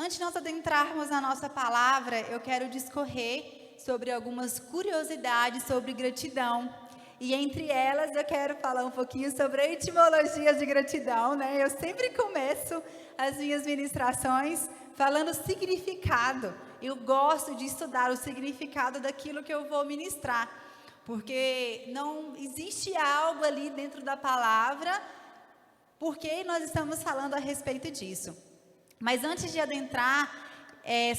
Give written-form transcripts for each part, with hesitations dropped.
Antes de nós adentrarmos na nossa palavra, eu quero discorrer sobre algumas curiosidades sobre gratidão. E entre elas eu quero falar um pouquinho sobre a etimologia de gratidão, né? Eu sempre começo as minhas ministrações falando significado. Eu gosto de estudar o significado daquilo que eu vou ministrar, porque não existe algo ali dentro da palavra, porque nós estamos falando a respeito disso. Mas antes de adentrar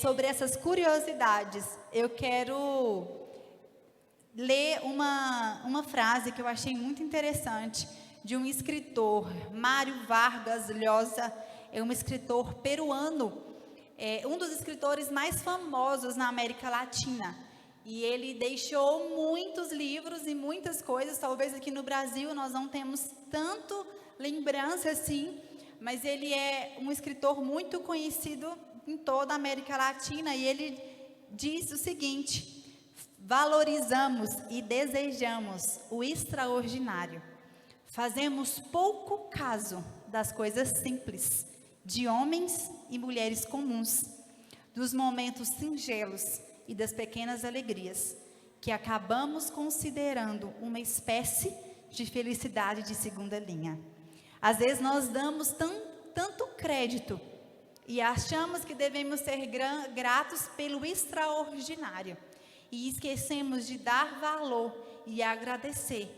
sobre essas curiosidades, eu quero ler uma frase que eu achei muito interessante de um escritor, Mário Vargas Llosa. É um escritor peruano, um dos escritores mais famosos na América Latina. E ele deixou muitos livros e muitas coisas. Talvez aqui no Brasil nós não temos tanto lembrança assim, mas ele é um escritor muito conhecido em toda a América Latina, e ele diz o seguinte: valorizamos e desejamos o extraordinário. Fazemos pouco caso das coisas simples, de homens e mulheres comuns, dos momentos singelos e das pequenas alegrias, que acabamos considerando uma espécie de felicidade de segunda linha. Às vezes nós damos tanto crédito e achamos que devemos ser gratos pelo extraordinário, e esquecemos de dar valor e agradecer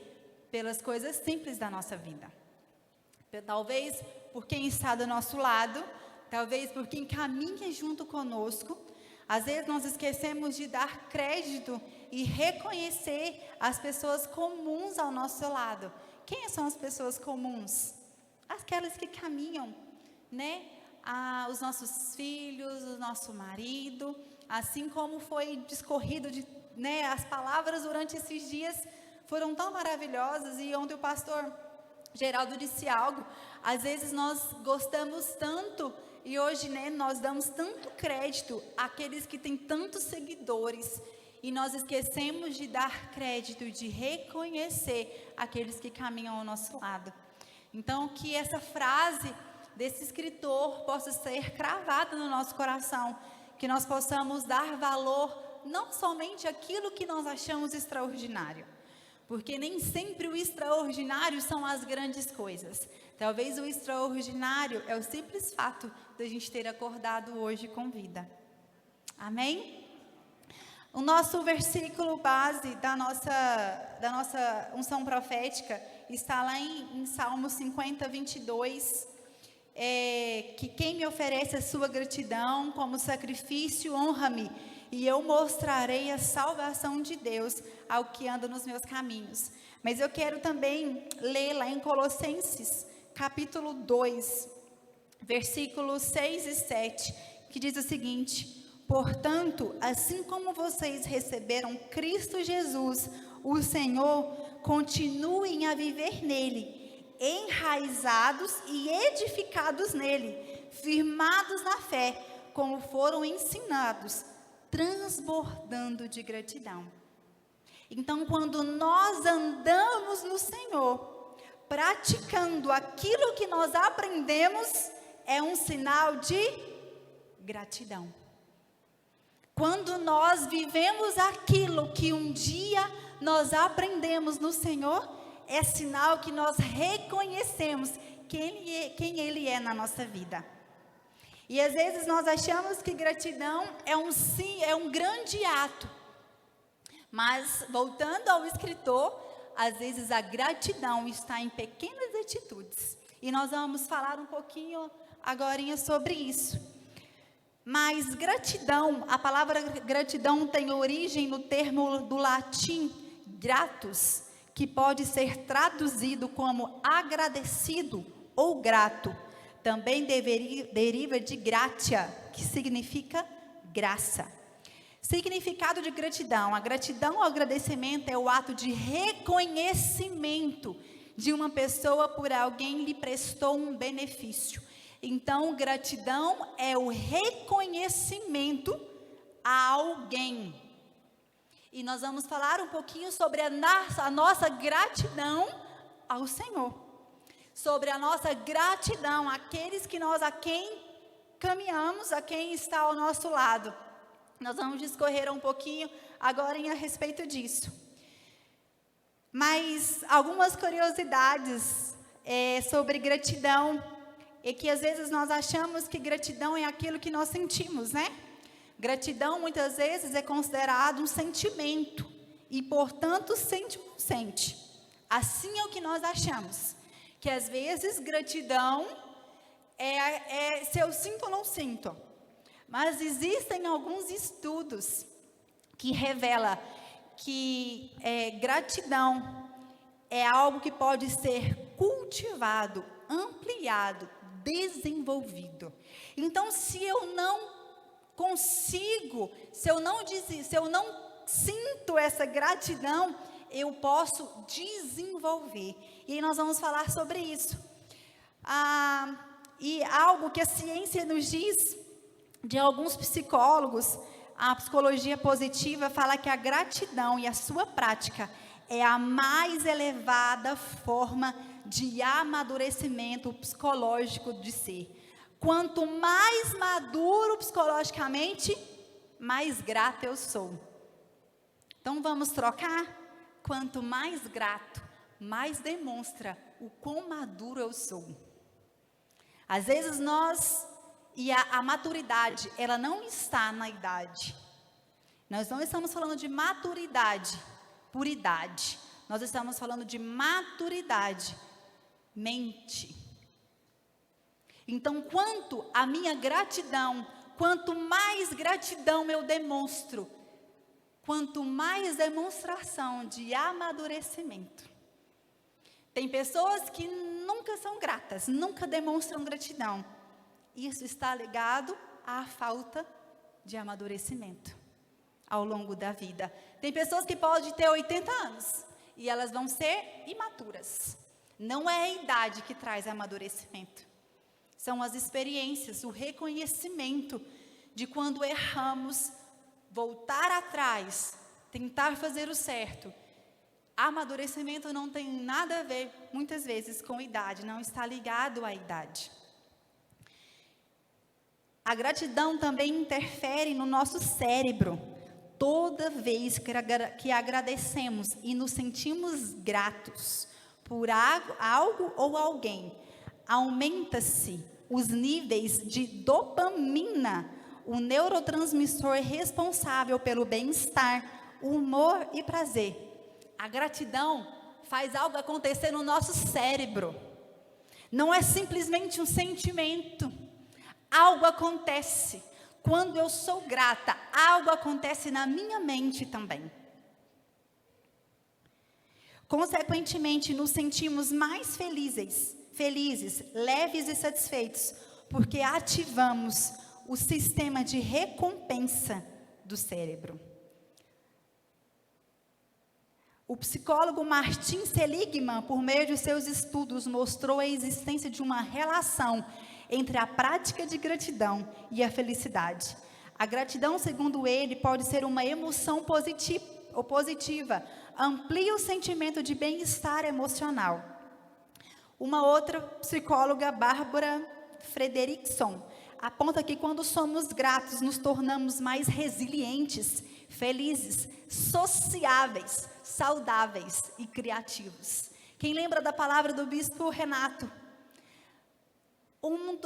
pelas coisas simples da nossa vida. Talvez por quem está do nosso lado, talvez por quem caminha junto conosco. Às vezes nós esquecemos de dar crédito e reconhecer as pessoas comuns ao nosso lado. Quem são as pessoas comuns? Aquelas que caminham, né? Os nossos filhos, o nosso marido, assim como foi discorrido, né? As palavras durante esses dias foram tão maravilhosas, e ontem o pastor Geraldo disse algo. Às vezes nós gostamos tanto, e hoje, né, nós damos tanto crédito àqueles que têm tantos seguidores, e nós esquecemos de dar crédito e de reconhecer aqueles que caminham ao nosso lado. Então, que essa frase desse escritor possa ser cravada no nosso coração, que nós possamos dar valor não somente àquilo que nós achamos extraordinário, porque nem sempre o extraordinário são as grandes coisas. Talvez o extraordinário é o simples fato de a gente ter acordado hoje com vida. Amém? O nosso versículo base da nossa unção profética está lá em Salmos 50, 22, que quem me oferece a sua gratidão como sacrifício, honra-me, e eu mostrarei a salvação de Deus ao que anda nos meus caminhos. Mas eu quero também ler lá em Colossenses, capítulo 2, versículos 6 e 7, que diz o seguinte: portanto, assim como vocês receberam Cristo Jesus, o Senhor, continuem a viver nele, enraizados e edificados nele, firmados na fé, como foram ensinados, transbordando de gratidão. Então, quando nós andamos no Senhor, praticando aquilo que nós aprendemos, é um sinal de gratidão. Quando nós vivemos aquilo que um dia nós aprendemos no Senhor, é sinal que nós reconhecemos quem Ele é na nossa vida. E às vezes nós achamos que gratidão é um grande ato. Mas, voltando ao escritor, às vezes a gratidão está em pequenas atitudes. E nós vamos falar um pouquinho agorinha sobre isso. Mas gratidão, a palavra gratidão tem origem no termo do latim gratus, que pode ser traduzido como agradecido ou grato. Também deriva de gratia, que significa graça. Significado de gratidão: a gratidão ou agradecimento é o ato de reconhecimento de uma pessoa por alguém lhe prestou um benefício. Então, gratidão é o reconhecimento a alguém. E nós vamos falar um pouquinho sobre a nossa gratidão ao Senhor. Sobre a nossa gratidão àqueles a quem caminhamos a quem está ao nosso lado. Nós vamos discorrer um pouquinho agora a respeito disso. Mas algumas curiosidades sobre gratidão, e que às vezes nós achamos que gratidão é aquilo que nós sentimos, né? Gratidão muitas vezes é considerado um sentimento, e portanto sente. Assim é o que nós achamos, que às vezes gratidão é se eu sinto ou não sinto. Mas existem alguns estudos que revelam que gratidão é algo que pode ser cultivado, ampliado, desenvolvido. Então, se eu não consigo, se eu não sinto essa gratidão, eu posso desenvolver. E aí nós vamos falar sobre isso. E algo que a ciência nos diz, de alguns psicólogos, a psicologia positiva fala que a gratidão e a sua prática é a mais elevada forma de amadurecimento psicológico de ser. Quanto mais maduro psicologicamente, mais grato eu sou. Então vamos trocar? Quanto mais grato, mais demonstra o quão maduro eu sou. Às vezes a maturidade, ela não está na idade. Nós não estamos falando de maturidade por idade. Nós estamos falando de maturidade, mente. Então, quanto a minha gratidão, quanto mais gratidão eu demonstro, quanto mais demonstração de amadurecimento. Tem pessoas que nunca são gratas, nunca demonstram gratidão. Isso está ligado à falta de amadurecimento ao longo da vida. Tem pessoas que podem ter 80 anos e elas vão ser imaturas. Não é a idade que traz amadurecimento. São as experiências, o reconhecimento de quando erramos, voltar atrás, tentar fazer o certo. Amadurecimento não tem nada a ver, muitas vezes, com idade, não está ligado à idade. A gratidão também interfere no nosso cérebro. Toda vez que agradecemos e nos sentimos gratos por algo ou alguém, aumenta-se os níveis de dopamina, o neurotransmissor responsável pelo bem-estar, humor e prazer. A gratidão faz algo acontecer no nosso cérebro. Não é simplesmente um sentimento. Algo acontece. Quando eu sou grata, algo acontece na minha mente também. Consequentemente, nos sentimos mais felizes, leves e satisfeitos, porque ativamos o sistema de recompensa do cérebro. O psicólogo Martin Seligman, por meio de seus estudos, mostrou a existência de uma relação entre a prática de gratidão e a felicidade. A gratidão, segundo ele, pode ser uma emoção positiva, amplia o sentimento de bem-estar emocional. Uma outra psicóloga, Bárbara Frederickson, aponta que quando somos gratos, nos tornamos mais resilientes, felizes, sociáveis, saudáveis e criativos. Quem lembra da palavra do bispo Renato? Um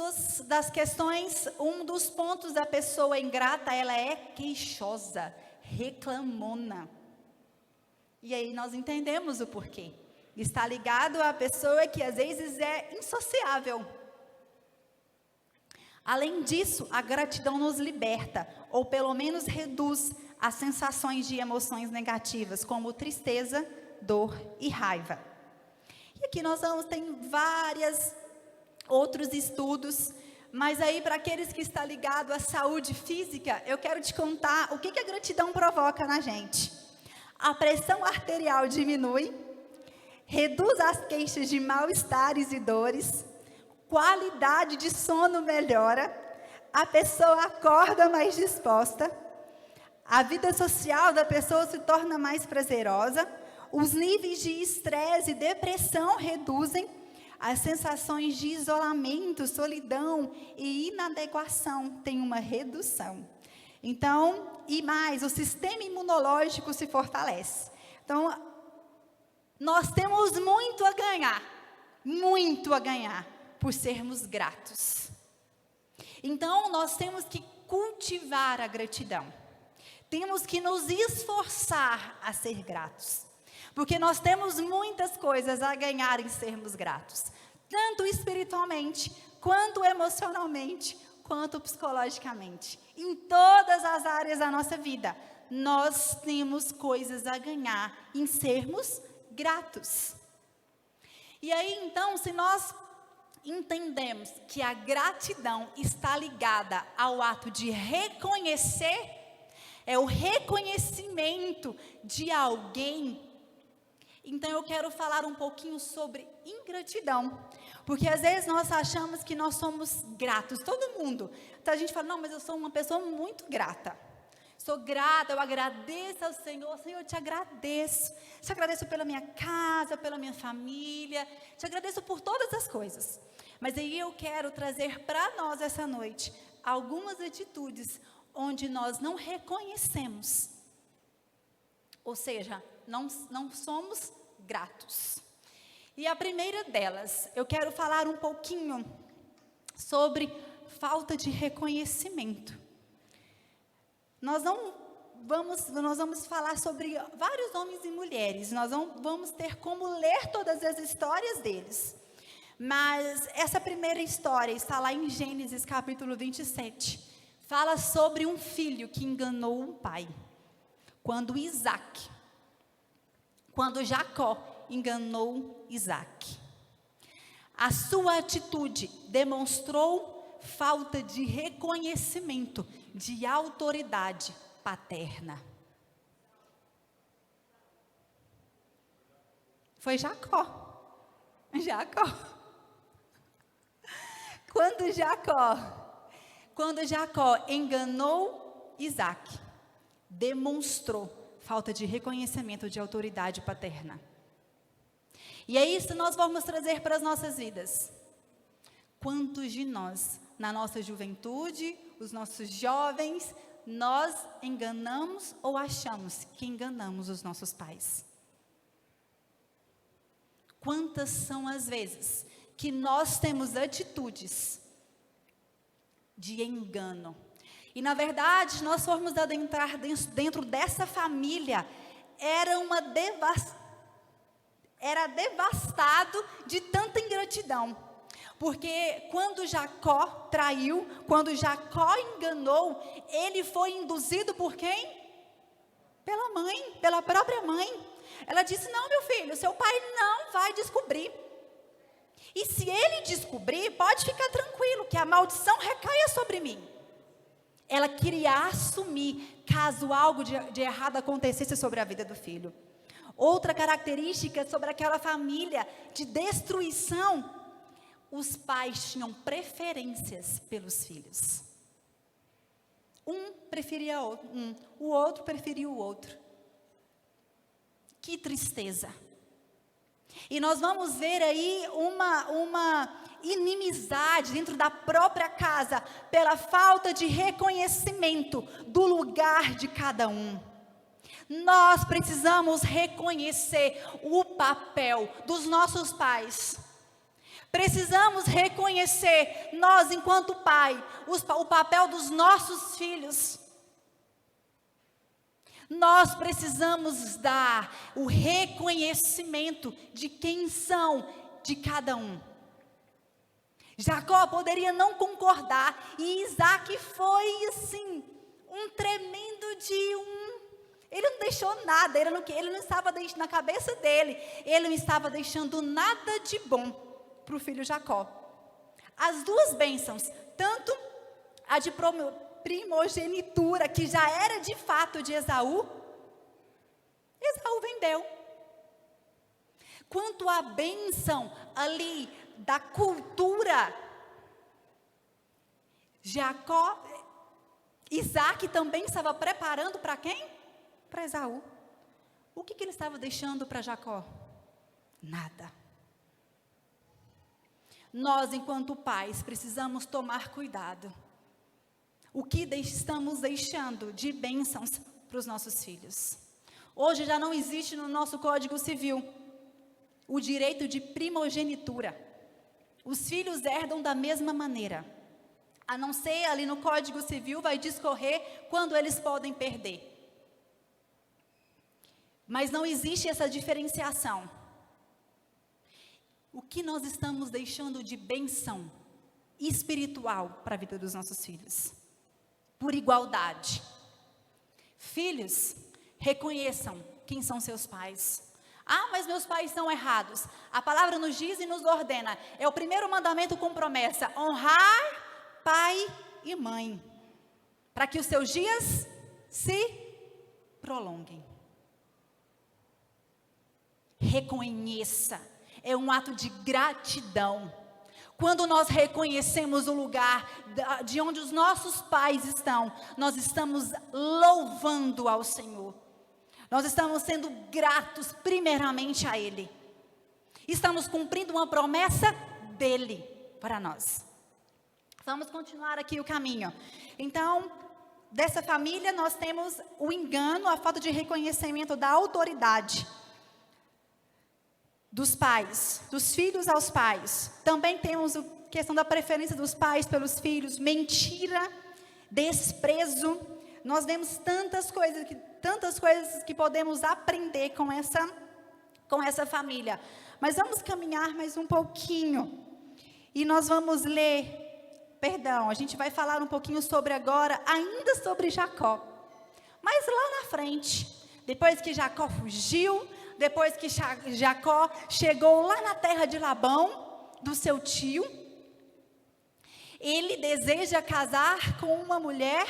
dos pontos da pessoa ingrata, ela é queixosa, reclamona. E aí nós entendemos o porquê. Está ligado à pessoa que às vezes é insociável. Além disso, a gratidão nos liberta, ou pelo menos reduz as sensações de emoções negativas, como tristeza, dor e raiva. E aqui nós tem vários outros estudos, mas aí para aqueles que estão ligados à saúde física, eu quero te contar o que a gratidão provoca na gente. A pressão arterial diminui, reduz as queixas de mal-estares e dores, qualidade de sono melhora, a pessoa acorda mais disposta, a vida social da pessoa se torna mais prazerosa, os níveis de estresse e depressão reduzem, as sensações de isolamento, solidão e inadequação têm uma redução. Então, e mais, o sistema imunológico se fortalece. Então, nós temos muito a ganhar por sermos gratos. Então, nós temos que cultivar a gratidão. Temos que nos esforçar a ser gratos. Porque nós temos muitas coisas a ganhar em sermos gratos. Tanto espiritualmente, quanto emocionalmente, quanto psicologicamente. Em todas as áreas da nossa vida, nós temos coisas a ganhar em sermos gratos. E aí, então, se nós entendemos que a gratidão está ligada ao ato de reconhecer, é o reconhecimento de alguém. Então eu quero falar um pouquinho sobre ingratidão, porque às vezes nós achamos que nós somos gratos, todo mundo. Então a gente fala, não, mas eu sou uma pessoa muito grata. Sou grata, eu agradeço ao Senhor. Senhor, eu te agradeço. Te agradeço pela minha casa, pela minha família. Te agradeço por todas as coisas. Mas aí eu quero trazer para nós essa noite algumas atitudes onde nós não reconhecemos. Ou seja, não somos gratos. E a primeira delas, eu quero falar um pouquinho sobre falta de reconhecimento. Nós vamos falar sobre vários homens e mulheres. Nós não vamos ter como ler todas as histórias deles. Mas essa primeira história está lá em Gênesis capítulo 27. Fala sobre um filho que enganou um pai. Quando Jacó enganou Isaac. A sua atitude demonstrou falta de reconhecimento de autoridade paterna. Foi Jacó. Quando Jacó enganou Isaac, demonstrou falta de reconhecimento de autoridade paterna. E é isso que nós vamos trazer para as nossas vidas. Quantos de nós, na nossa juventude, os nossos jovens, nós enganamos ou achamos que enganamos os nossos pais? Quantas são as vezes que nós temos atitudes de engano? E na verdade, nós formos adentrar dentro dessa família, era devastado de tanta ingratidão. Porque quando Jacó traiu, quando Jacó enganou, ele foi induzido por quem? Pela mãe, pela própria mãe. Ela disse, não, meu filho, seu pai não vai descobrir. E se ele descobrir, pode ficar tranquilo, que a maldição recaia sobre mim. Ela queria assumir, caso algo de errado acontecesse sobre a vida do filho. Outra característica sobre aquela família de destruição, os pais tinham preferências pelos filhos. Um preferia o outro preferia o outro. Que tristeza. E nós vamos ver aí uma inimizade dentro da própria casa, pela falta de reconhecimento do lugar de cada um. Nós precisamos reconhecer o papel dos nossos pais. Precisamos reconhecer, nós enquanto pai, o papel dos nossos filhos. Nós precisamos dar o reconhecimento de quem são de cada um. Jacó poderia não concordar, e Isaac foi assim, um tremendo ele não deixou nada, ele não estava deixando na cabeça dele, ele não estava deixando nada de bom para o filho Jacó. As duas bênçãos, tanto a de primogenitura, que já era de fato de Esaú vendeu. Quanto à bênção ali da cultura, Isaac também estava preparando para quem? Para Esaú. O que ele estava deixando para Jacó? Nada. nós, enquanto pais, precisamos tomar cuidado. O que estamos deixando de bênçãos para os nossos filhos? Hoje já não existe no nosso Código Civil o direito de primogenitura. Os filhos herdam da mesma maneira. A não ser ali no Código Civil vai discorrer quando eles podem perder. Mas não existe essa diferenciação. O que nós estamos deixando de bênção espiritual para a vida dos nossos filhos? Por igualdade. Filhos, reconheçam quem são seus pais. Ah, mas meus pais são errados. A palavra nos diz e nos ordena. É o primeiro mandamento com promessa: honrar pai e mãe, para que os seus dias se prolonguem. Reconheça, é um ato de gratidão. Quando nós reconhecemos o lugar de onde os nossos pais estão, nós estamos louvando ao Senhor. Nós estamos sendo gratos primeiramente a Ele. Estamos cumprindo uma promessa dEle para nós. Vamos continuar aqui o caminho. Então, dessa família nós temos o engano, a falta de reconhecimento da autoridade dos pais, dos filhos aos pais. Também temos a questão da preferência dos pais pelos filhos, mentira, desprezo. Nós vemos tantas coisas que podemos aprender com essa família. Mas vamos caminhar mais um pouquinho. E nós vamos ler, a gente vai falar um pouquinho sobre agora, ainda sobre Jacó. Mas lá na frente, depois que Jacó fugiu, depois que Jacó chegou lá na terra de Labão, do seu tio, ele deseja casar com uma mulher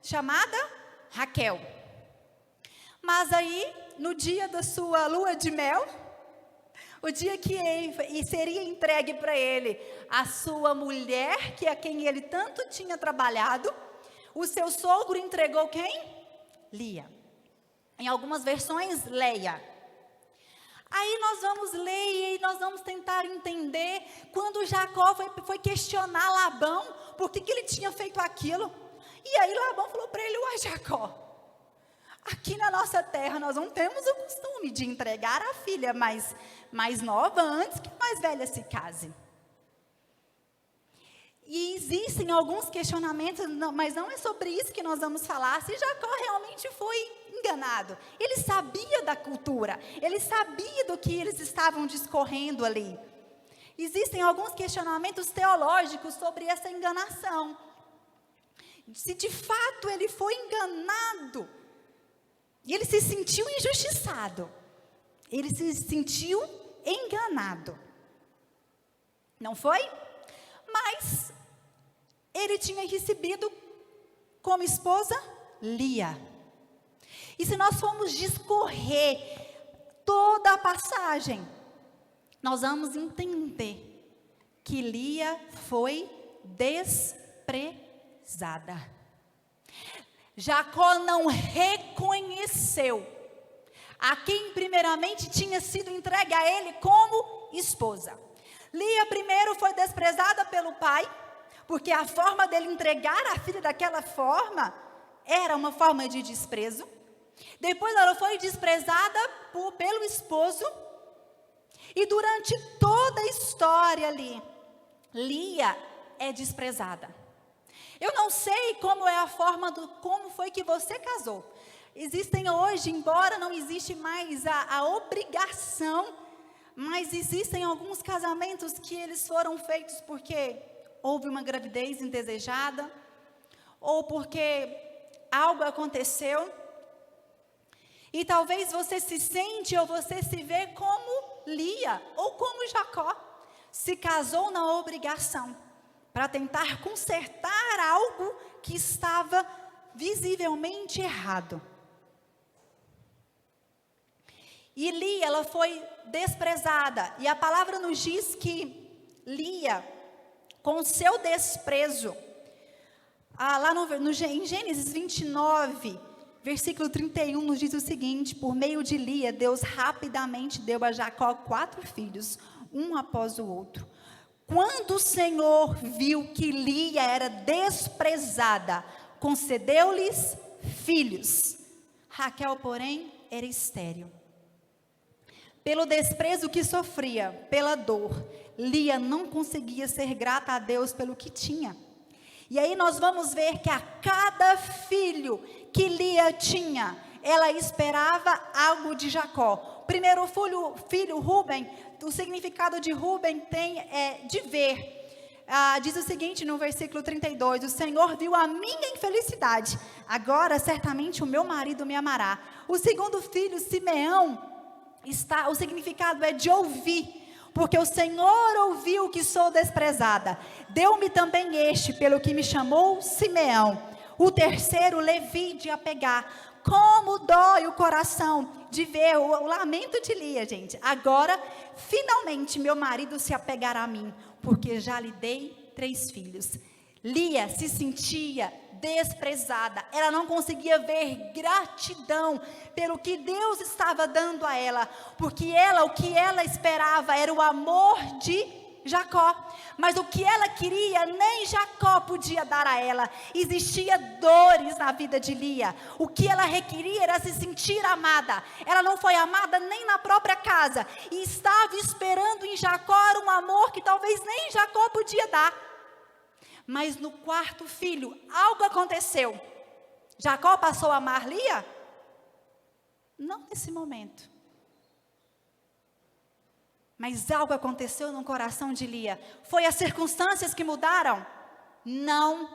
chamada Raquel. Mas aí, no dia da sua lua de mel, o dia que seria entregue para ele a sua mulher, que é a quem ele tanto tinha trabalhado, o seu sogro entregou quem? Lia. Em algumas versões, Leia. Aí nós vamos ler e nós vamos tentar entender quando Jacó foi questionar Labão por que ele tinha feito aquilo. E aí Labão falou para ele: ué, Jacó, aqui na nossa terra nós não temos o costume de entregar a filha mais nova antes que a mais velha se case. E existem alguns questionamentos, mas não é sobre isso que nós vamos falar, se Jacó realmente foi enganado. Ele sabia da cultura, ele sabia do que eles estavam discorrendo ali. Existem alguns questionamentos teológicos sobre essa enganação. Se de fato ele foi enganado, e ele se sentiu injustiçado, ele se sentiu enganado, não foi? Mas ele tinha recebido como esposa Lia. E se nós formos discorrer toda a passagem, nós vamos entender que Lia foi desprezada. Jacó não reconheceu a quem primeiramente tinha sido entregue a ele como esposa. Lia primeiro foi desprezada pelo pai, porque a forma dele entregar a filha daquela forma era uma forma de desprezo. Depois ela foi desprezada pelo esposo. E durante toda a história ali, Lia é desprezada. Eu não sei como é a forma como foi que você casou. Existem hoje, embora não existe mais a obrigação, mas existem alguns casamentos que eles foram feitos porque houve uma gravidez indesejada, ou porque algo aconteceu. E talvez você se sente ou você se vê como Lia ou como Jacó. Se casou na obrigação, para tentar consertar algo que estava visivelmente errado. E Lia, ela foi desprezada. E a palavra nos diz que Lia, com o seu desprezo, lá em Gênesis 29, versículo 31, nos diz o seguinte: por meio de Lia, Deus rapidamente deu a Jacó 4 filhos, um após o outro. Quando o Senhor viu que Lia era desprezada, concedeu-lhes filhos. Raquel, porém, era estéril. Pelo desprezo que sofria, pela dor, Lia não conseguia ser grata a Deus pelo que tinha. E aí nós vamos ver que a cada filho que Lia tinha, ela esperava algo de Jacó. Primeiro filho Rúben, o significado de Rúben tem de ver. Diz o seguinte no versículo 32, o Senhor viu a minha infelicidade, agora certamente o meu marido me amará. O segundo filho, Simeão, o significado é de ouvir, porque o Senhor ouviu que sou desprezada, deu-me também este, pelo que me chamou Simeão. O terceiro, Levi, de apegar. Como dói o coração de ver o lamento de Lia, gente. Agora, finalmente, meu marido se apegará a mim, porque já lhe dei 3 filhos. Lia se sentia desprezada. Ela não conseguia ver gratidão pelo que Deus estava dando a ela, porque o que ela esperava era o amor de Jacó, mas o que ela queria, nem Jacó podia dar a ela. Existia dores na vida de Lia. O que ela requeria era se sentir amada. Ela não foi amada nem na própria casa, e estava esperando em Jacó um amor que talvez nem Jacó podia dar. Mas no quarto filho, algo aconteceu. Jacó passou a amar Lia? Não nesse momento. Mas algo aconteceu no coração de Lia. Foi as circunstâncias que mudaram? Não.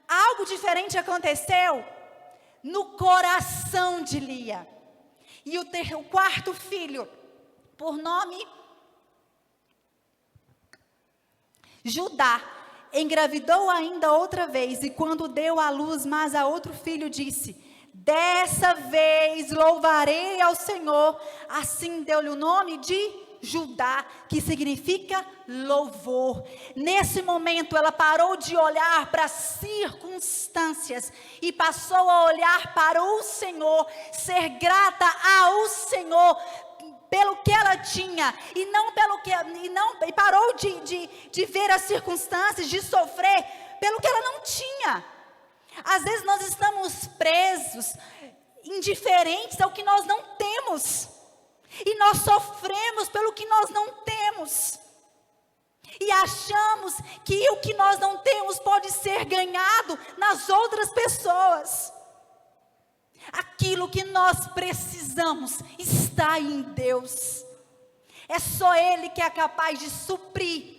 Algo diferente aconteceu no coração de Lia. E o quarto filho, por nome Judá, engravidou ainda outra vez. E quando deu à luz mais a outro filho, disse: dessa vez louvarei ao Senhor. Assim deu-lhe o nome de Judá, que significa louvor. Nesse momento ela parou de olhar para as circunstâncias e passou a olhar para o Senhor, ser grata ao Senhor pelo que ela tinha, e parou de ver as circunstâncias, de sofrer pelo que ela não tinha. Às vezes nós estamos presos, indiferentes ao que nós não temos. E nós sofremos pelo que nós não temos. E achamos que o que nós não temos pode ser ganhado nas outras pessoas. Aquilo que nós precisamos está em Deus. É só Ele que é capaz de suprir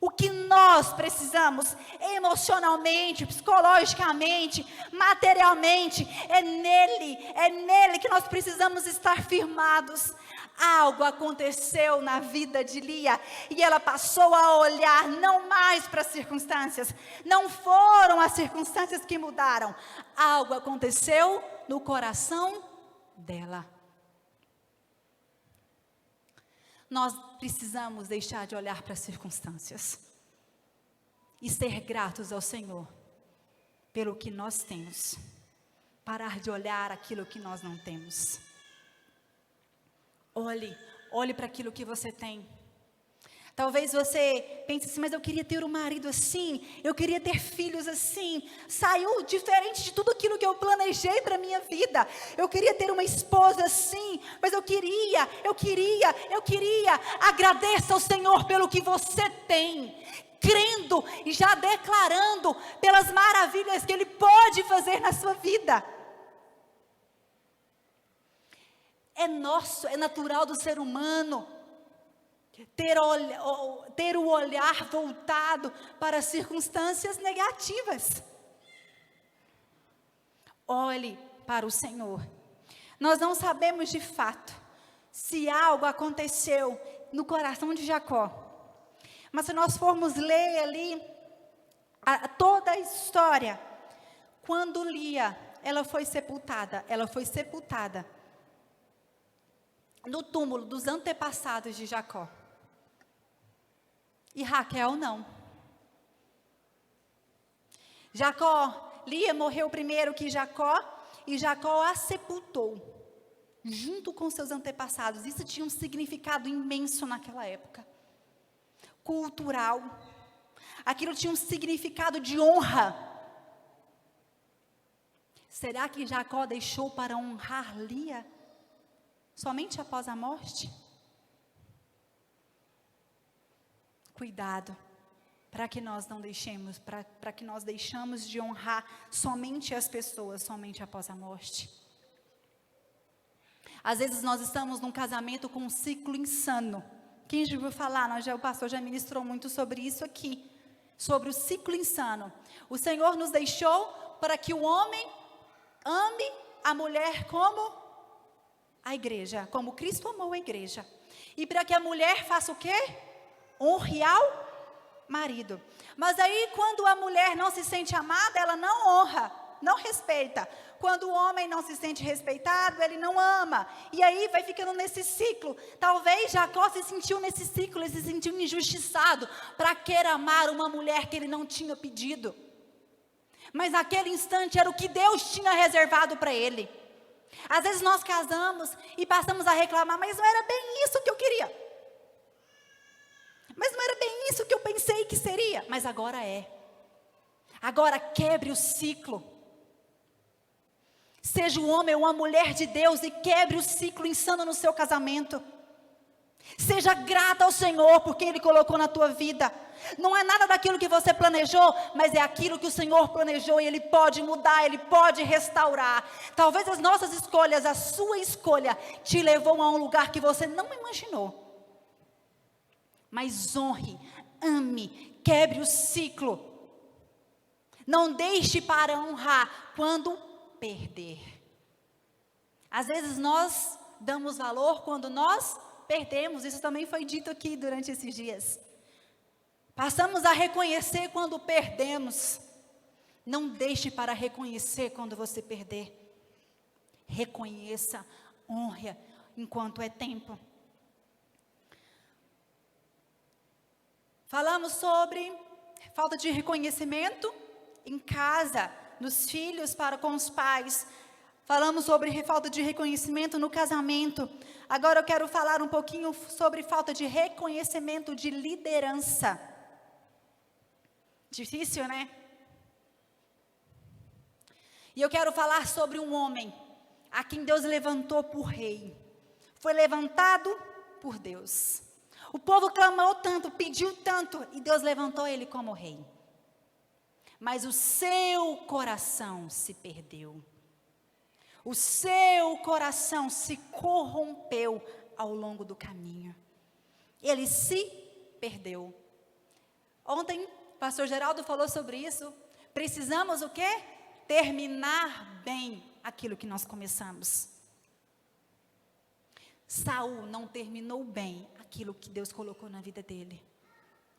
o que nós precisamos, emocionalmente, psicologicamente, materialmente. É nele que nós precisamos estar firmados. Algo aconteceu na vida de Lia, e ela passou a olhar não mais para as circunstâncias. Não foram as circunstâncias que mudaram. Algo aconteceu no coração dela. Nós precisamos deixar de olhar para as circunstâncias e ser gratos ao Senhor pelo que nós temos. Parar de olhar aquilo que nós não temos. Olhe para aquilo que você tem. Talvez você pense assim: mas eu queria ter um marido assim, eu queria ter filhos assim. Saiu diferente de tudo aquilo que eu planejei para a minha vida. Eu queria ter uma esposa assim, mas eu queria. Agradeça ao Senhor pelo que você tem, crendo e já declarando pelas maravilhas que Ele pode fazer na sua vida. É natural do ser humano ter o olhar voltado para as circunstâncias negativas. Olhe para o Senhor. Nós não sabemos de fato se algo aconteceu no coração de Jacó, mas se nós formos ler ali toda a história, quando Lia, ela foi sepultada no túmulo dos antepassados de Jacó. E Raquel não. Lia morreu primeiro que Jacó, e Jacó a sepultou, junto com seus antepassados. Isso tinha um significado imenso naquela época, cultural. Aquilo tinha um significado de honra. Será que Jacó deixou para honrar Lia somente após a morte? Cuidado, para que nós não deixemos, para que nós deixamos de honrar somente as pessoas, somente após a morte. Às vezes nós estamos num casamento com um ciclo insano. Quem já ouviu falar? O pastor já ministrou muito sobre isso aqui, sobre o ciclo insano. O Senhor nos deixou para que o homem ame a mulher como a igreja, como Cristo amou a igreja. E para que a mulher faça o quê? Honre ao marido. Mas aí quando a mulher não se sente amada, ela não honra, não respeita. Quando o homem não se sente respeitado, ele não ama. E aí vai ficando nesse ciclo. Talvez Jacó se sentiu nesse ciclo, ele se sentiu injustiçado para querer amar uma mulher que ele não tinha pedido. Mas naquele instante era o que Deus tinha reservado para ele. Às vezes nós casamos e passamos a reclamar, mas não era bem isso que eu queria. Mas não era bem isso que eu pensei que seria. Mas agora é. Agora quebre o ciclo. Seja um homem ou uma mulher de Deus e quebre o ciclo insano no seu casamento. Seja grata ao Senhor por quem Ele colocou na tua vida. Não é nada daquilo que você planejou, mas é aquilo que o Senhor planejou e Ele pode mudar, Ele pode restaurar. Talvez as nossas escolhas, a sua escolha, te levou a um lugar que você não imaginou. Mas honre, ame, quebre o ciclo. Não deixe para honrar quando perder. Às vezes nós damos valor quando nós perdemos. Isso também foi dito aqui durante esses dias. Passamos a reconhecer quando perdemos. Não deixe para reconhecer quando você perder. Reconheça, honre enquanto é tempo. Falamos sobre falta de reconhecimento em casa, nos filhos para com os pais. Falamos sobre falta de reconhecimento no casamento. Agora eu quero falar um pouquinho sobre falta de reconhecimento de liderança. Difícil, né? E eu quero falar sobre um homem a quem Deus levantou por rei. Foi levantado por Deus. O povo clamou tanto, pediu tanto, e Deus levantou ele como rei. Mas o seu coração se perdeu. O seu coração se corrompeu ao longo do caminho. Ele se perdeu. Ontem, o pastor Geraldo falou sobre isso. Precisamos o quê? Terminar bem aquilo que nós começamos. Saul não terminou bem aquilo que Deus colocou na vida dele.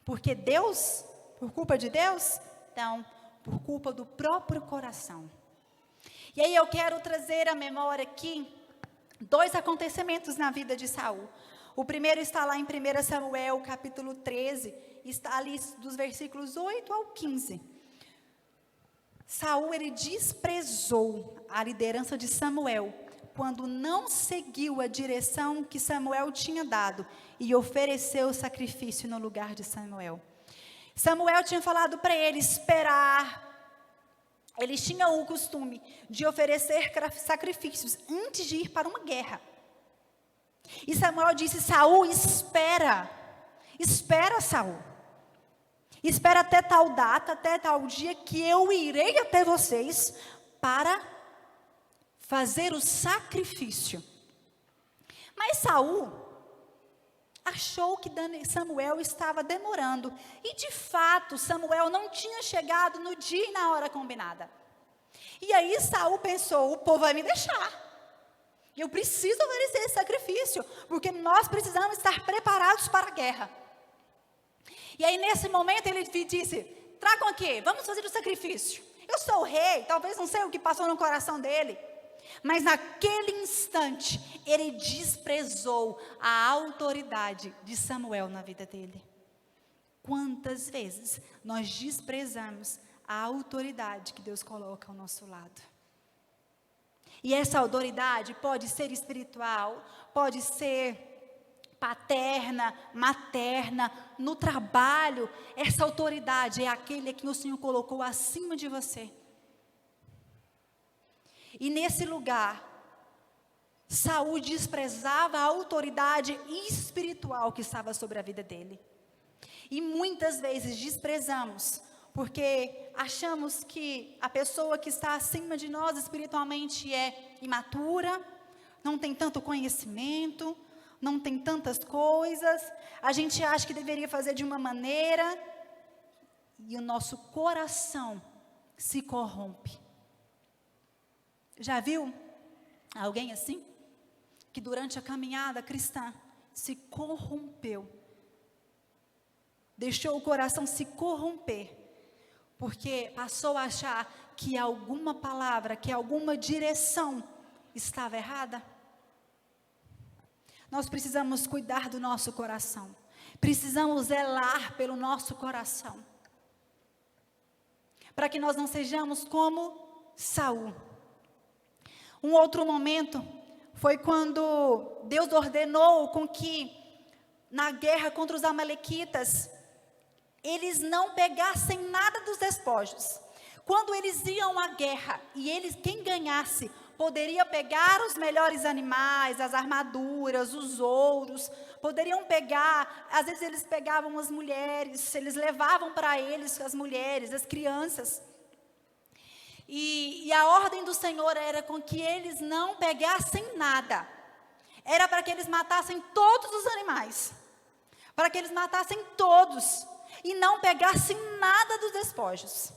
Porque Deus, por culpa de Deus? Não, por culpa do próprio coração. E aí eu quero trazer à memória aqui 2 acontecimentos na vida de Saul. O primeiro está lá em 1 Samuel, capítulo 13, está ali dos versículos 8 ao 15. Saul, ele desprezou a liderança de Samuel, quando não seguiu a direção que Samuel tinha dado, e ofereceu o sacrifício no lugar de Samuel. Samuel tinha falado para ele esperar. Eles tinham o costume de oferecer sacrifícios antes de ir para uma guerra. E Samuel disse: Saul, espera. Espera, Saul. Espera até tal data, até tal dia, que eu irei até vocês para fazer o sacrifício. Mas Saul achou que Samuel estava demorando. E de fato, Samuel não tinha chegado no dia e na hora combinada. E aí Saul pensou: o povo vai me deixar. Eu preciso oferecer esse sacrifício, porque nós precisamos estar preparados para a guerra. E aí nesse momento ele disse: tragam aqui, vamos fazer o sacrifício. Eu sou o rei, talvez não sei o que passou no coração dele. Mas naquele instante, ele desprezou a autoridade de Samuel na vida dele. Quantas vezes nós desprezamos a autoridade que Deus coloca ao nosso lado? E essa autoridade pode ser espiritual, pode ser paterna, materna, no trabalho, essa autoridade é aquele a quem o Senhor colocou acima de você. E nesse lugar, Saul desprezava a autoridade espiritual que estava sobre a vida dele. E muitas vezes desprezamos, porque achamos que a pessoa que está acima de nós espiritualmente é imatura, não tem tanto conhecimento, não tem tantas coisas, a gente acha que deveria fazer de uma maneira, e o nosso coração se corrompe. Já viu alguém assim? Que durante a caminhada cristã se corrompeu, deixou o coração se corromper, porque passou a achar que alguma palavra, que alguma direção estava errada. Nós precisamos cuidar do nosso coração, precisamos zelar pelo nosso coração, para que nós não sejamos como Saul. Um outro momento foi quando Deus ordenou com que, na guerra contra os amalequitas, eles não pegassem nada dos despojos. Quando eles iam à guerra, e quem ganhasse, poderia pegar os melhores animais, as armaduras, os ouros, poderiam pegar, às vezes eles pegavam as mulheres, eles levavam para eles as mulheres, as crianças. E a ordem do Senhor era com que eles não pegassem nada. Era para que eles matassem todos os animais, para que eles matassem todos, e não pegassem nada dos despojos.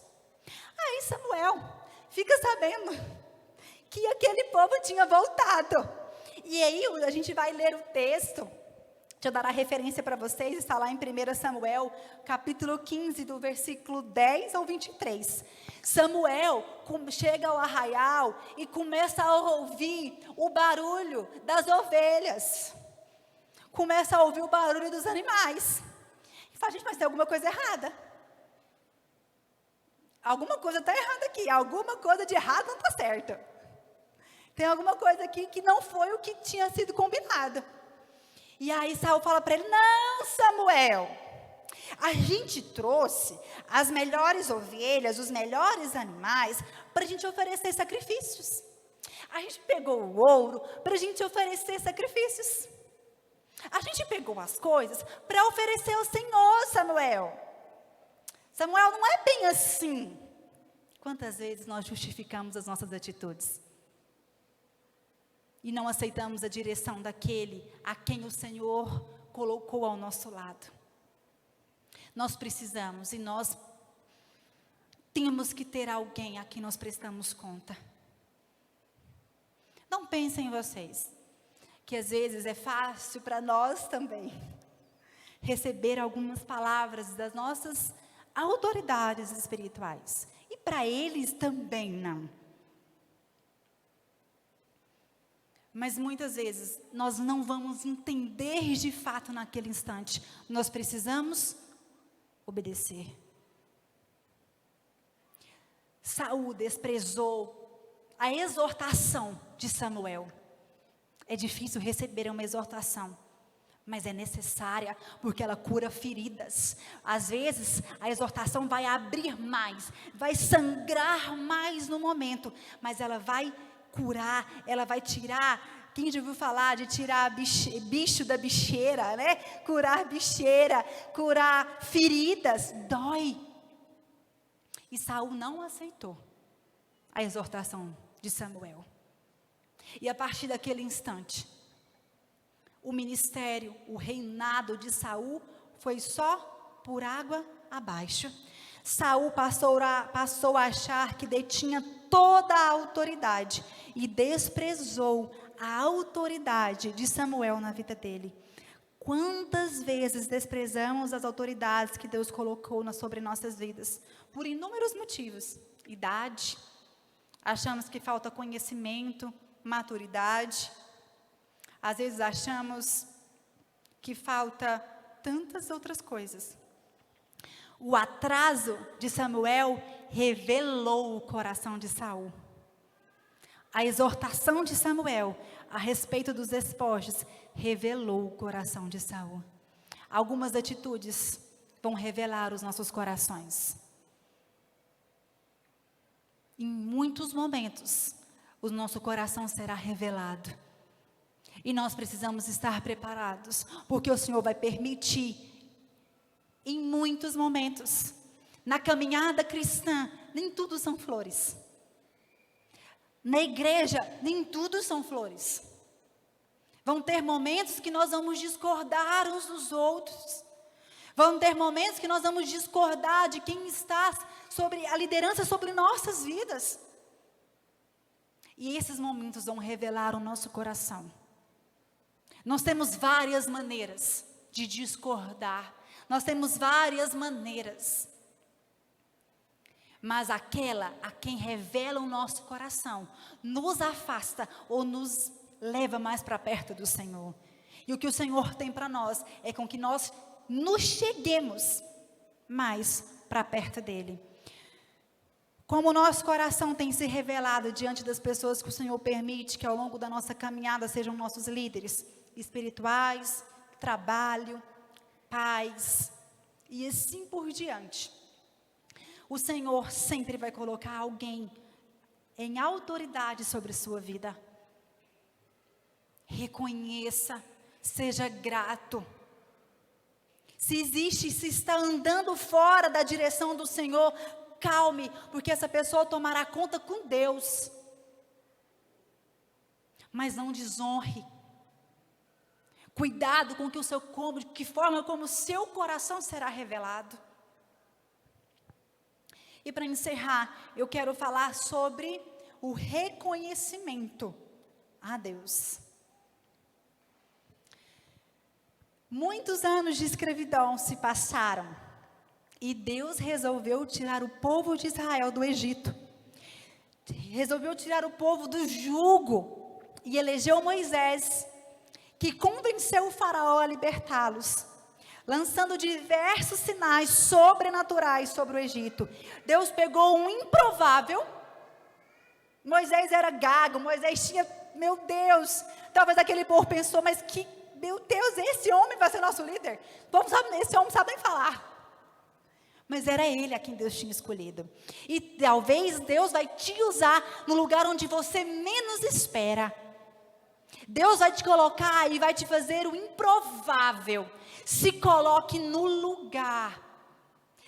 Aí Samuel fica sabendo que aquele povo tinha voltado. E aí a gente vai ler o texto. Deixa eu dar a referência para vocês. Está lá em 1 Samuel, capítulo 15, do versículo 10 ao 23. Samuel chega ao arraial e começa a ouvir o barulho das ovelhas. Começa a ouvir o barulho dos animais. E fala, gente, mas tem alguma coisa errada. Alguma coisa está errada aqui. Alguma coisa de errado não está certo. Tem alguma coisa aqui que não foi o que tinha sido combinado. E aí Saul fala para ele, não, Samuel, a gente trouxe as melhores ovelhas, os melhores animais, para a gente oferecer sacrifícios. A gente pegou o ouro para a gente oferecer sacrifícios. A gente pegou as coisas para oferecer ao Senhor, Samuel. Samuel, não é bem assim. Quantas vezes nós justificamos as nossas atitudes? E não aceitamos a direção daquele a quem o Senhor colocou ao nosso lado. Nós precisamos e nós temos que ter alguém a quem nós prestamos conta. Não pensem em vocês, que às vezes é fácil para nós também receber algumas palavras das nossas autoridades espirituais. E para eles também não. Mas muitas vezes nós não vamos entender de fato naquele instante. Nós precisamos obedecer. Saul desprezou a exortação de Samuel. É difícil receber uma exortação, mas é necessária, porque ela cura feridas. Às vezes a exortação vai abrir mais, vai sangrar mais no momento, mas ela vai curar, ela vai tirar. Quem já ouviu falar de tirar bicho da bicheira, né? Curar bicheira, curar feridas, dói. E Saul não aceitou a exortação de Samuel. E a partir daquele instante, o ministério, o reinado de Saul foi só por água abaixo. Saul passou a achar que detinha toda a autoridade e desprezou a autoridade de Samuel na vida dele. Quantas vezes desprezamos as autoridades que Deus colocou sobre nossas vidas? Por inúmeros motivos. Idade, achamos que falta conhecimento, maturidade. Às vezes achamos que falta tantas outras coisas. O atraso de Samuel revelou o coração de Saul. A exortação de Samuel a respeito dos despojos revelou o coração de Saul. Algumas atitudes vão revelar os nossos corações. Em muitos momentos, o nosso coração será revelado. E nós precisamos estar preparados, porque o Senhor vai permitir, em muitos momentos, na caminhada cristã, nem tudo são flores. Na igreja, nem tudo são flores. Vão ter momentos que nós vamos discordar uns dos outros. Vão ter momentos que nós vamos discordar de quem está sobre a liderança sobre nossas vidas. E esses momentos vão revelar o nosso coração. Nós temos várias maneiras de discordar. Nós temos várias maneiras. Mas aquela a quem revela o nosso coração, nos afasta ou nos leva mais para perto do Senhor. E o que o Senhor tem para nós é com que nós nos cheguemos mais para perto dEle. Como o nosso coração tem se revelado diante das pessoas que o Senhor permite que ao longo da nossa caminhada sejam nossos líderes espirituais, trabalho, pais e assim por diante. O Senhor sempre vai colocar alguém em autoridade sobre sua vida. Reconheça, seja grato. Se está andando fora da direção do Senhor, calme, porque essa pessoa tomará conta com Deus. Mas não desonre. Cuidado com que forma como o seu coração será revelado. E para encerrar, eu quero falar sobre o reconhecimento a Deus. Muitos anos de escravidão se passaram e Deus resolveu tirar o povo de Israel do Egito. Resolveu tirar o povo do jugo e elegeu Moisés, que convenceu o faraó a libertá-los, lançando diversos sinais sobrenaturais sobre o Egito. Deus pegou um improvável. Moisés era gago, Moisés tinha, meu Deus, talvez aquele povo pensou, mas meu Deus, esse homem vai ser nosso líder. Esse homem sabe nem falar. Mas era ele a quem Deus tinha escolhido. E talvez Deus vai te usar no lugar onde você menos espera. Deus vai te colocar e vai te fazer o improvável. Se coloque no lugar.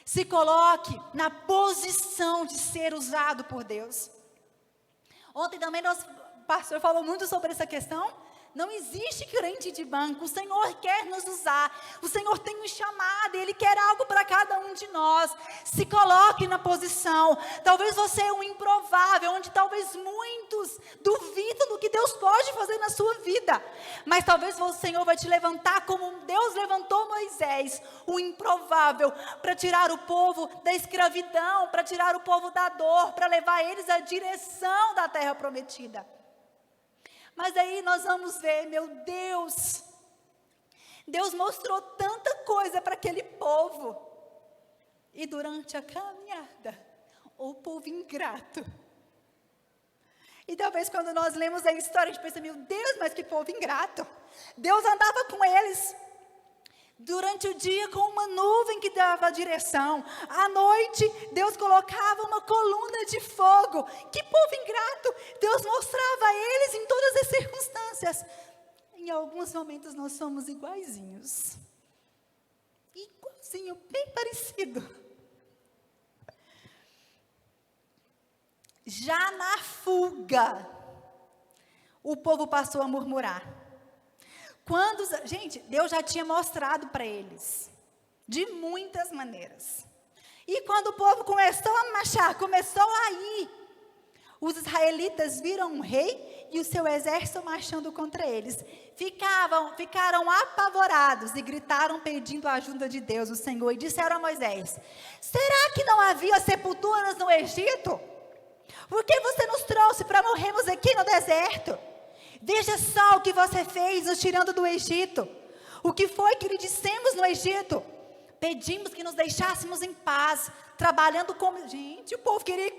Se coloque na posição de ser usado por Deus. Ontem também o pastor falou muito sobre essa questão. Não existe crente de banco. O Senhor quer nos usar. O Senhor tem um chamado. Ele quer algo para cada um de nós. Se coloque na posição. Talvez você é um improvável, onde talvez muitos duvidam do que Deus pode fazer na sua vida. Mas talvez o Senhor vai te levantar como Deus levantou Moisés, o improvável, para tirar o povo da escravidão, para tirar o povo da dor, para levar eles à direção da terra prometida. Mas aí nós vamos ver, meu Deus, Deus mostrou tanta coisa para aquele povo. E durante a caminhada, o povo ingrato. E talvez quando nós lemos a história, a gente pensa, meu Deus, mas que povo ingrato. Deus andava com eles durante o dia com uma nuvem que dava a direção. À noite, Deus colocava uma coluna de fogo. Que povo ingrato! Deus mostrava a eles em todas as circunstâncias. Em alguns momentos nós somos iguaizinhos. Igualzinho, bem parecido. Já na fuga, o povo passou a murmurar. Gente, Deus já tinha mostrado para eles, de muitas maneiras. E quando o povo começou a marchar, começou a ir, os israelitas viram um rei e o seu exército marchando contra eles. Ficaram apavorados e gritaram pedindo a ajuda de Deus, o Senhor, e disseram a Moisés: será que não havia sepulturas no Egito? Por que você nos trouxe para morrermos aqui no deserto? Veja só o que você fez nos tirando do Egito. O que foi que lhe dissemos no Egito? Pedimos que nos deixássemos em paz, trabalhando como... Gente, o povo queria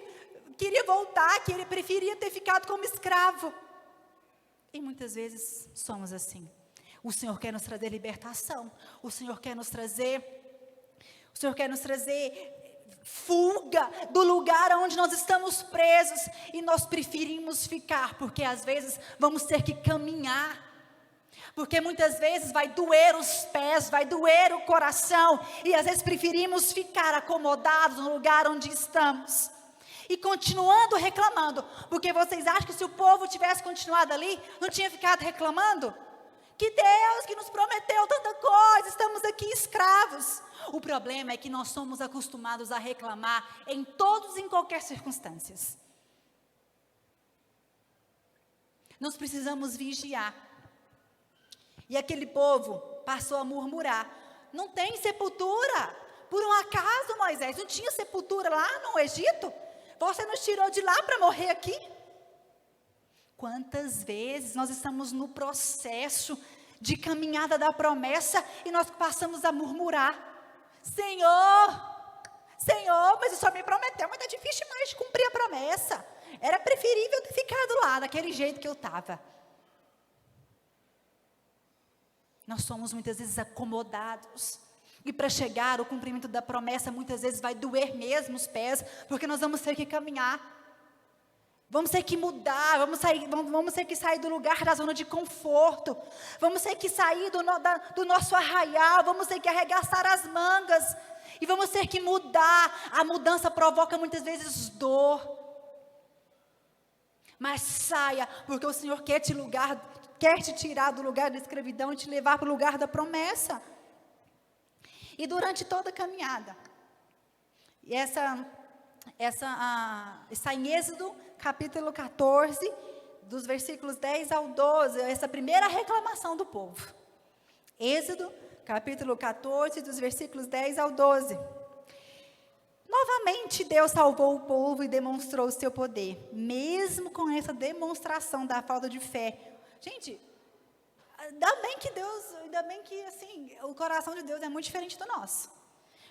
queria voltar, que ele preferia ter ficado como escravo. E muitas vezes somos assim. O Senhor quer nos trazer libertação. O Senhor quer nos trazer fuga do lugar onde nós estamos presos. E nós preferimos ficar, porque às vezes vamos ter que caminhar. Porque muitas vezes vai doer os pés, vai doer o coração. E às vezes preferimos ficar acomodados no lugar onde estamos. E continuando reclamando. Porque vocês acham que se o povo tivesse continuado ali, não tinha ficado reclamando? Que Deus que nos prometeu tanta coisa, estamos aqui escravos. O problema é que nós somos acostumados a reclamar em todos e em qualquer circunstâncias. Nós precisamos vigiar. E aquele povo passou a murmurar. Não tem sepultura. Por um acaso, Moisés, não tinha sepultura lá no Egito? Você nos tirou de lá para morrer aqui? Quantas vezes nós estamos no processo de caminhada da promessa e nós passamos a murmurar. Senhor, mas o Senhor me prometeu, mas está difícil demais de cumprir a promessa. Era preferível ter ficado lá, daquele jeito que eu estava. Nós somos muitas vezes acomodados. E para chegar ao cumprimento da promessa, muitas vezes vai doer mesmo os pés, porque nós vamos ter que caminhar. Vamos ter que mudar, vamos ter que sair do lugar da zona de conforto. Vamos ter que sair do nosso arraial, vamos ter que arregaçar as mangas. E vamos ter que mudar. A mudança provoca muitas vezes dor. Mas saia, porque o Senhor quer te tirar do lugar da escravidão e te levar para o lugar da promessa. E durante toda a caminhada, e está em Êxodo, capítulo 14, dos versículos 10 ao 12, essa primeira reclamação do povo. Êxodo, capítulo 14, dos versículos 10 ao 12. Novamente Deus salvou o povo e demonstrou o seu poder, mesmo com essa demonstração da falta de fé. Gente, ainda bem que assim, o coração de Deus é muito diferente do nosso.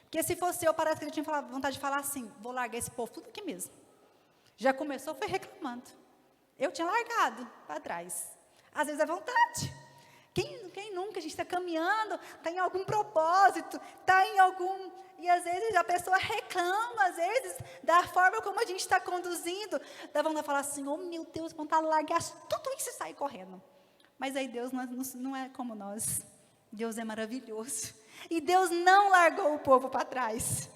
Porque se fosse eu, parece que ele tinha vontade de falar assim, vou largar esse povo tudo aqui mesmo. Já começou, foi reclamando. Eu tinha largado para trás. Às vezes é vontade. Quem nunca? A gente está caminhando, está em algum propósito, está em algum... E às vezes a pessoa reclama, às vezes, da forma como a gente está conduzindo. Dá vontade de falar assim, oh meu Deus, vontade de largar tudo isso e sair correndo. Mas aí Deus não é como nós. Deus é maravilhoso. E Deus não largou o povo para trás.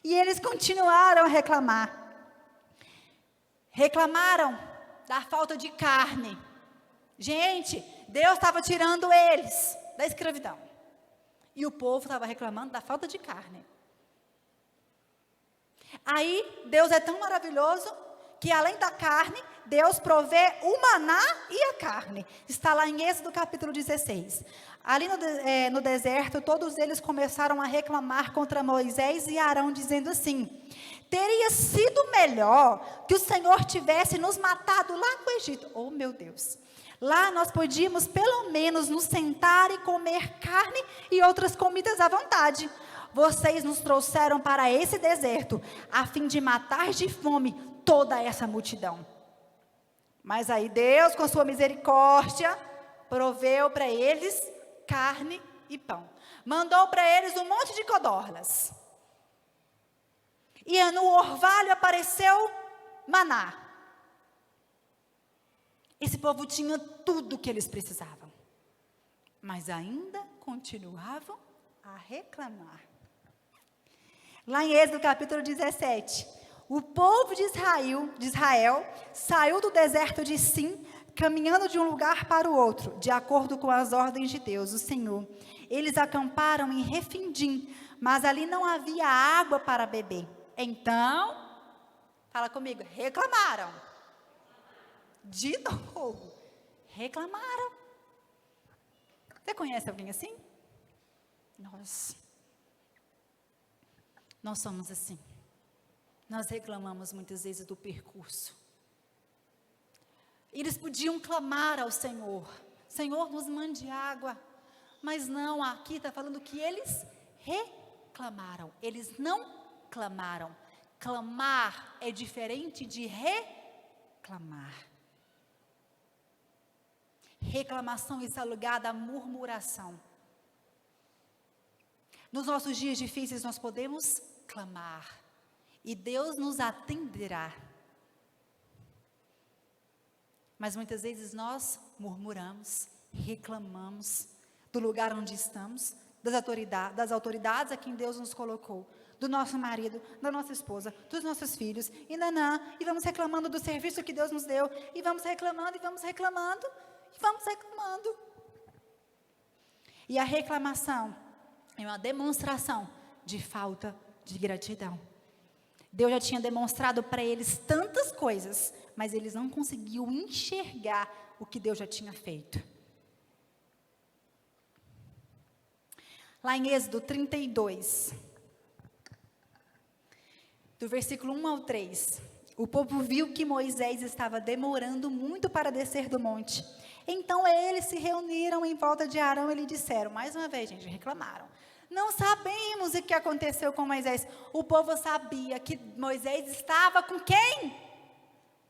E eles continuaram a reclamar. Reclamaram da falta de carne. Gente, Deus estava tirando eles da escravidão. E o povo estava reclamando da falta de carne. Aí, Deus é tão maravilhoso que além da carne, Deus provê o maná e a carne. Está lá em Êxodo capítulo 16. Ali no deserto, todos eles começaram a reclamar contra Moisés e Arão, dizendo assim: teria sido melhor que o Senhor tivesse nos matado lá no Egito. Oh meu Deus! Lá nós podíamos pelo menos nos sentar e comer carne e outras comidas à vontade. Vocês nos trouxeram para esse deserto, a fim de matar de fome toda essa multidão. Mas aí Deus, com sua misericórdia, proveu para eles carne e pão. Mandou para eles um monte de codornas. E no orvalho apareceu maná. Esse povo tinha tudo o que eles precisavam. Mas ainda continuavam a reclamar. Lá em Êxodo capítulo 17, o povo de Israel saiu do deserto de Sim, caminhando de um lugar para o outro, de acordo com as ordens de Deus, o Senhor. Eles acamparam em Refidim, mas ali não havia água para beber. Então, fala comigo, reclamaram. De novo, reclamaram. Você conhece alguém assim? Nós somos assim. Nós reclamamos muitas vezes do percurso. Eles podiam clamar ao Senhor: Senhor, nos mande água. Mas não, aqui está falando que eles reclamaram. Eles não clamaram. clamar é diferente de reclamar. Reclamação está ligada à murmuração. Nos nossos dias difíceis nós podemos clamar e Deus nos atenderá. Mas muitas vezes nós murmuramos, reclamamos do lugar onde estamos, das autoridades a quem Deus nos colocou, do nosso marido, da nossa esposa, dos nossos filhos, e vamos reclamando do serviço que Deus nos deu, e vamos reclamando, e vamos reclamando, e vamos reclamando. E a reclamação é uma demonstração de falta de gratidão. Deus já tinha demonstrado para eles tantas coisas, mas eles não conseguiam enxergar o que Deus já tinha feito. Lá em Êxodo 32, do versículo 1 ao 3, o povo viu que Moisés estava demorando muito para descer do monte. Então eles se reuniram em volta de Arão e lhe disseram, mais uma vez, gente, reclamaram. Não sabemos o que aconteceu com Moisés. O povo sabia que Moisés estava com quem?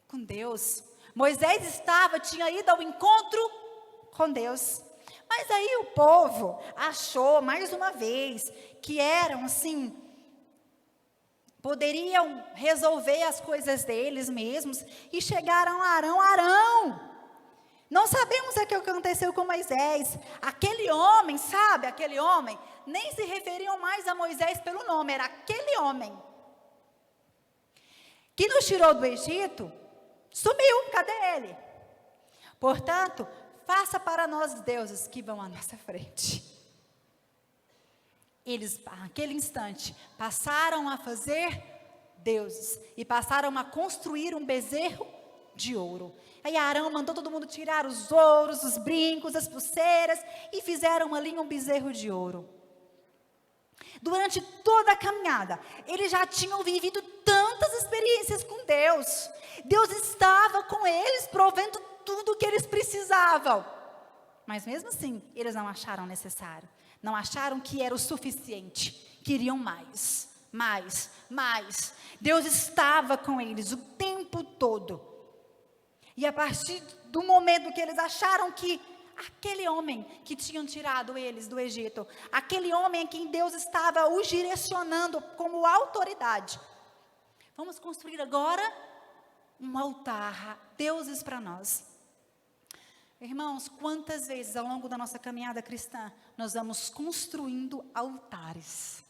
Com Deus. Moisés tinha ido ao encontro com Deus. Mas aí o povo achou, mais uma vez, que eram assim, poderiam resolver as coisas deles mesmos, e chegaram a Arão, não sabemos o que aconteceu com Moisés, aquele homem, sabe, aquele homem, nem se referiam mais a Moisés pelo nome, era aquele homem, que nos tirou do Egito, sumiu, cadê ele? Portanto, faça para nós deuses que vão à nossa frente. Eles, naquele instante, passaram a fazer deuses e passaram a construir um bezerro de ouro. Aí Arão mandou todo mundo tirar os ouros, os brincos, as pulseiras e fizeram ali um bezerro de ouro. Durante toda a caminhada, eles já tinham vivido tantas experiências com Deus. Deus estava com eles, provendo tudo o que eles precisavam. Mas mesmo assim, eles não acharam necessário. Não acharam que era o suficiente. Queriam mais, mais, mais. Deus estava com eles o tempo todo. E a partir do momento que eles acharam que aquele homem que tinham tirado eles do Egito, aquele homem em quem Deus estava os direcionando como autoridade, vamos construir agora um altar, deuses para nós. Irmãos, quantas vezes ao longo da nossa caminhada cristã, nós vamos construindo altares.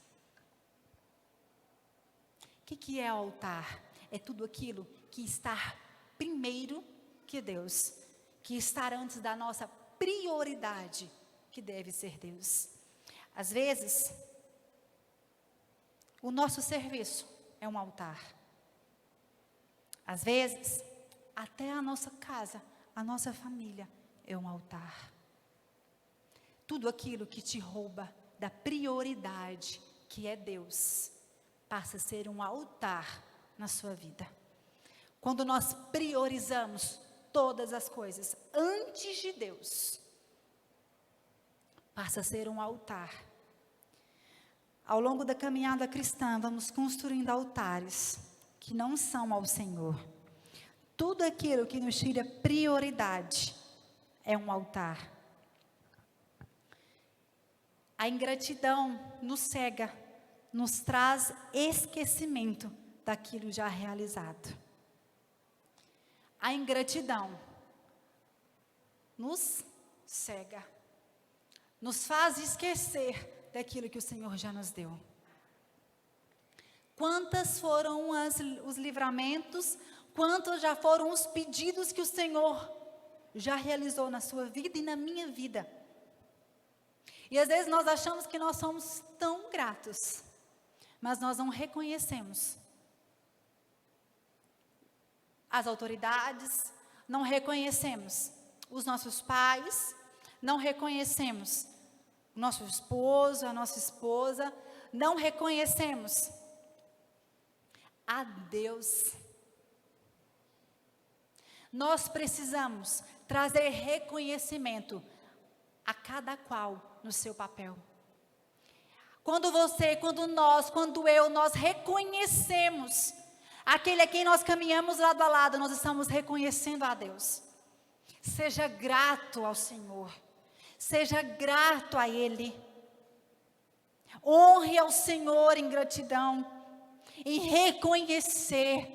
O que é altar? É tudo aquilo que está primeiro que Deus, que está antes da nossa prioridade, que deve ser Deus. Às vezes, o nosso serviço é um altar. Às vezes, até a nossa casa, a nossa família é um altar. Tudo aquilo que te rouba da prioridade, que é Deus, passa a ser um altar na sua vida. Quando nós priorizamos todas as coisas antes de Deus, passa a ser um altar. Ao longo da caminhada cristã, vamos construindo altares que não são ao Senhor. Tudo aquilo que nos tira prioridade é um altar. A ingratidão nos cega, nos traz esquecimento daquilo já realizado. A ingratidão nos cega, nos faz esquecer daquilo que o Senhor já nos deu. Quantas foram os livramentos, quantos já foram os pedidos que o Senhor já realizou na sua vida e na minha vida. E às vezes nós achamos que nós somos tão gratos, mas nós não reconhecemos as autoridades, não reconhecemos os nossos pais, não reconhecemos o nosso esposo, a nossa esposa, não reconhecemos a Deus. Nós precisamos trazer reconhecimento a cada qual no seu papel. Quando você, quando nós, quando eu, nós reconhecemos aquele a quem nós caminhamos lado a lado, nós estamos reconhecendo a Deus. Seja grato ao Senhor. Seja grato a Ele. Honre ao Senhor em gratidão, em reconhecer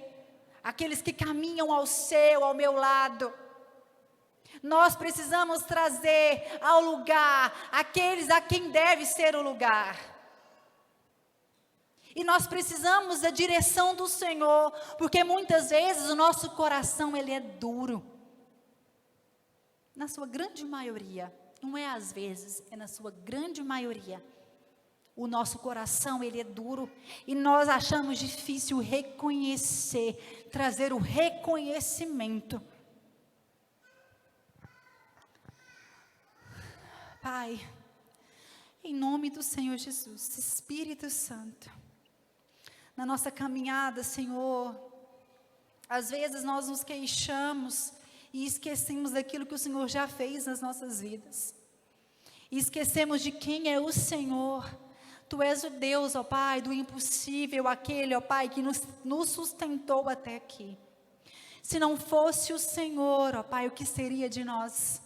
aqueles que caminham ao meu lado. Nós precisamos trazer ao lugar aqueles a quem deve ser o lugar. E nós precisamos da direção do Senhor, porque muitas vezes o nosso coração ele é duro. Na sua grande maioria, não é às vezes, é na sua grande maioria. O nosso coração ele é duro e nós achamos difícil reconhecer, trazer o reconhecimento. Pai, em nome do Senhor Jesus, Espírito Santo, na nossa caminhada, Senhor, às vezes nós nos queixamos e esquecemos daquilo que o Senhor já fez nas nossas vidas. E esquecemos de quem é o Senhor. Tu és o Deus, ó Pai, do impossível, aquele, ó Pai, que nos sustentou até aqui. Se não fosse o Senhor, ó Pai, o que seria de nós?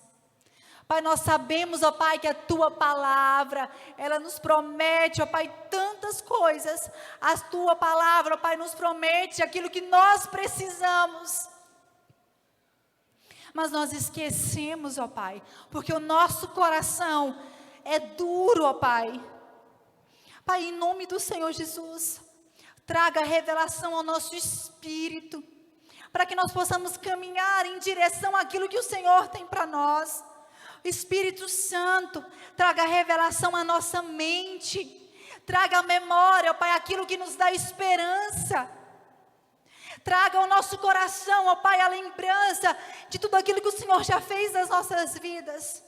Pai, nós sabemos, ó Pai, que a Tua palavra, ela nos promete, ó Pai, tantas coisas. A Tua palavra, ó Pai, nos promete aquilo que nós precisamos. Mas nós esquecemos, ó Pai, porque o nosso coração é duro, ó Pai. Pai, em nome do Senhor Jesus, traga revelação ao nosso espírito, para que nós possamos caminhar em direção àquilo que o Senhor tem para nós. Espírito Santo, traga revelação à nossa mente, traga à memória, ó Pai, aquilo que nos dá esperança. Traga ao nosso coração, ó Pai, a lembrança de tudo aquilo que o Senhor já fez nas nossas vidas.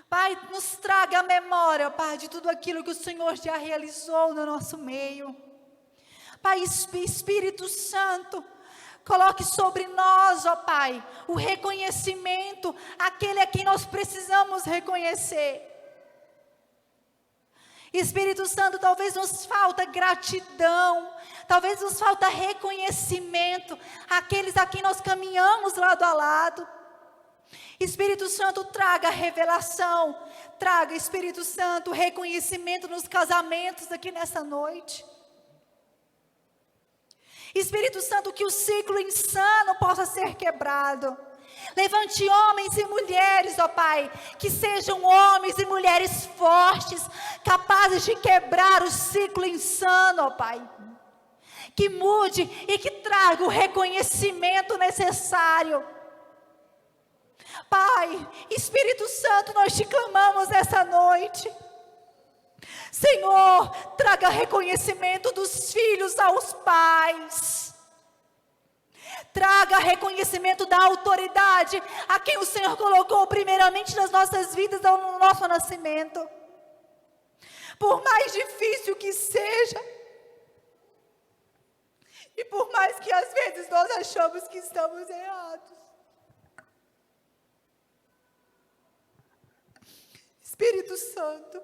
Pai, nos traga a memória, Pai, de tudo aquilo que o Senhor já realizou no nosso meio. Pai, Espírito Santo, coloque sobre nós, ó Pai, o reconhecimento, aquele a quem nós precisamos reconhecer. Espírito Santo, talvez nos falta gratidão, talvez nos falta reconhecimento, aqueles a quem nós caminhamos lado a lado. Espírito Santo, traga revelação, traga, Espírito Santo, reconhecimento nos casamentos aqui nessa noite. Espírito Santo, que o ciclo insano possa ser quebrado. Levante homens e mulheres, ó Pai, que sejam homens e mulheres fortes, capazes de quebrar o ciclo insano, ó Pai. Que mude e que traga o reconhecimento necessário. Pai, Espírito Santo, nós te clamamos essa noite. Senhor, traga reconhecimento dos filhos aos pais. Traga reconhecimento da autoridade a quem o Senhor colocou primeiramente nas nossas vidas, no nosso nascimento. Por mais difícil que seja, e por mais que às vezes nós achamos que estamos errados, Espírito Santo,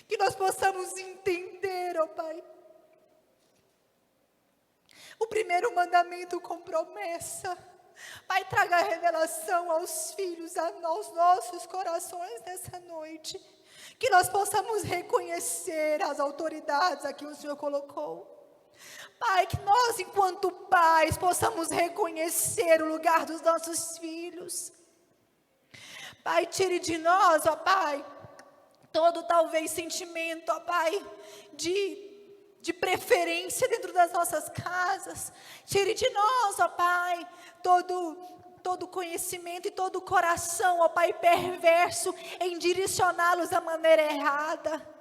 que nós possamos entender, ó Pai, o primeiro mandamento com promessa. Pai, traga revelação aos filhos, aos nossos corações nessa noite, que nós possamos reconhecer as autoridades a que o Senhor colocou. Pai, que nós, enquanto pais, possamos reconhecer o lugar dos nossos filhos. Pai, tire de nós, ó Pai, todo talvez sentimento, ó Pai, de preferência dentro das nossas casas. Tire de nós, ó Pai, todo conhecimento e todo coração, ó Pai, perverso em direcioná-los da maneira errada.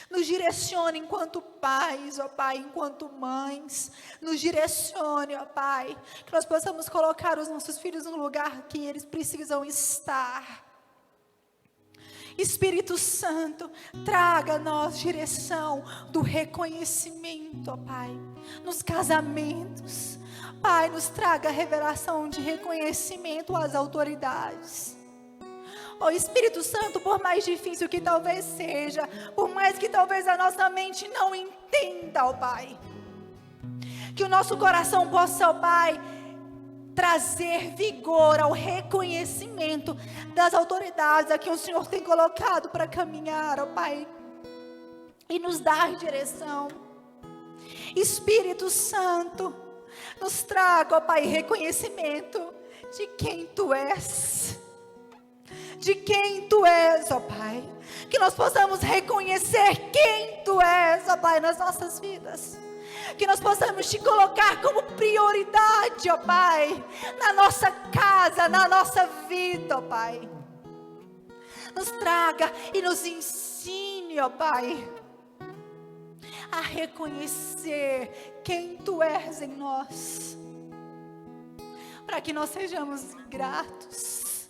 Nos direcione enquanto pais, ó Pai, enquanto mães. Nos direcione, ó Pai, que nós possamos colocar os nossos filhos no lugar que eles precisam estar. Espírito Santo, traga a nós direção do reconhecimento, ó Pai, nos casamentos. Pai, nos traga a revelação de reconhecimento às autoridades. Oh Espírito Santo, por mais difícil que talvez seja, por mais que talvez a nossa mente não entenda, ó Pai, que o nosso coração possa, ó Pai, trazer vigor ao reconhecimento das autoridades a que o Senhor tem colocado para caminhar, ó Pai, e nos dar direção. Espírito Santo, nos traga, ó Pai, reconhecimento de quem Tu és. De quem Tu és, ó Pai. Que nós possamos reconhecer quem Tu és, ó Pai, nas nossas vidas. Que nós possamos Te colocar como prioridade, ó Pai, na nossa casa, na nossa vida, ó Pai. Nos traga e nos ensine, ó Pai, a reconhecer quem Tu és em nós. Para que nós sejamos gratos,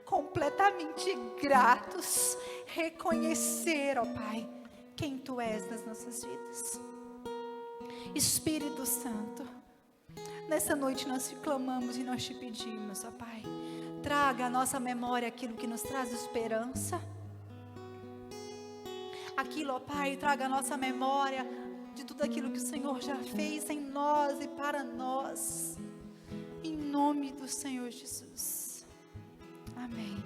completamente gratos, reconhecer, ó Pai, quem Tu és nas nossas vidas. Espírito Santo, nessa noite nós te clamamos e nós te pedimos, ó Pai, traga à nossa memória aquilo que nos traz esperança. Aquilo, ó Pai, traga à nossa memória de tudo aquilo que o Senhor já fez em nós e para nós. Em nome do Senhor Jesus. Amém.